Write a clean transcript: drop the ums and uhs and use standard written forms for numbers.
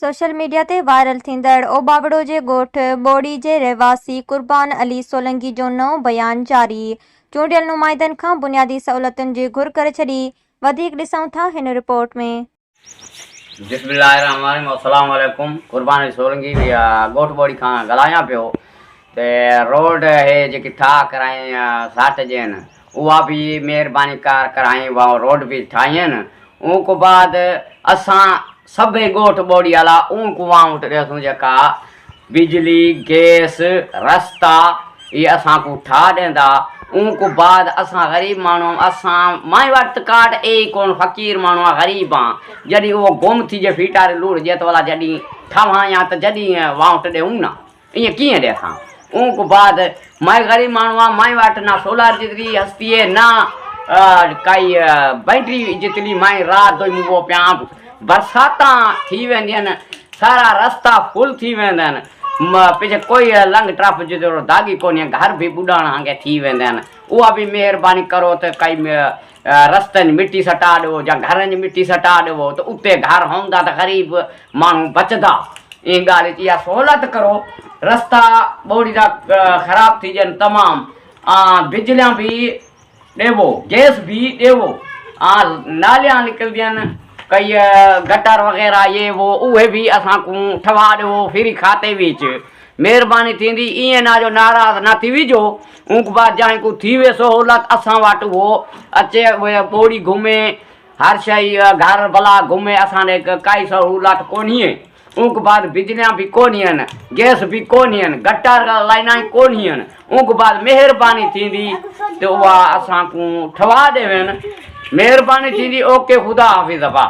Social media ते viral थींदड़ ओबावड़ो जे ॻोठ ॿोड़ी जे रहवासी कुर्बान अली सोलंकी जो नओं बयान जारी। चूंडियल नुमाइंदनि खां बुनियादी सहूलियतुनि जी घुर करे छॾी। वधीक ॾिसूं था हिन रिपोर्ट में। बिस्मिल्लाहिर्रहमानिर्रहीम। अस्सलाम वालेकुम। कुर्बान अली सोलंकी ॻोठ ॿोड़ी खां ॻाल्हायां पियो ते रोड हे जेकी ठाह कराई साठ जे आहिनि उहा बि महिरबानी कराई रोड भी ठाही आहिनि। उन खां बाद असां सभई ॻोठ ॿोड़ी वाला उन कुआं वटि ॾिसूं जेका बिजली गैस रस्ता ये असां को ठाह ॾींदा। उन को बाद असां ग़रीब माण्हू असां माई वटि काट ए कोन फ़क़ीर माण्हू आहे ग़रीब आहे जॾहिं उहो गुम थी जे फीटारे लूड़ जेत वाला जॾहिं ठवां या त जॾहिं वाउट ॾियूं न ईअं कीअं ॾे असां। उन को बाद माई ग़रीब माण्हू आहे माई वटि ना सोलार जितरी हस्ती है ना काई बैटरी जितनी माई रात दो मुँह पिया बरसातां थी वेंदियूं आहिनि सारा रस्ता फुल थी वेंदा आहिनि पिछे कोई लंग ट्रफ जो दागी कोन्हे घर भी ॿुॾण हांगे थी वेंदा आहिनि। उहा बि महिरबानी करो त काई रस्तनि मिट्टी सटा ॾियो या घरनि जी मिट्टी सटा ॾियो त उते घर हूंदा त ग़रीब माण्हू बचंदा। इन ॻाल्हि इहा सहूलियत करो। रस्ता ॿोड़ी जा ख़राब थी वञनि तमामु बिजलियां भी ॾेवो गैस भी ॾेवो नालियां निकिरंदियूं आहिनि कई गटर वग़ैरह ये वो उहे भी असां को ठवा ॾियो फ्री खाते विच महिरबानी थींदी। ईअं ना जो नाराज़ न थी विझो। उन बाद जहाँ को थी वे सहूलियत असां वटि उहो अचे ॿोड़ी घुमे हर शइ घर भला घुमे असां काई सहूलियत कोन्हे। उन बाद बिजलियां भी कोन्ह आहिनि गैस भी कोन्ह आहिनि गटर लाइनां कोन्ह आहिनि। उन बाद महिरबानी थींदी त उहा असां को ठवा ॾेवनि। महिरबानी थींदी। ओके ख़ुदा हाफ़िज़ अबा।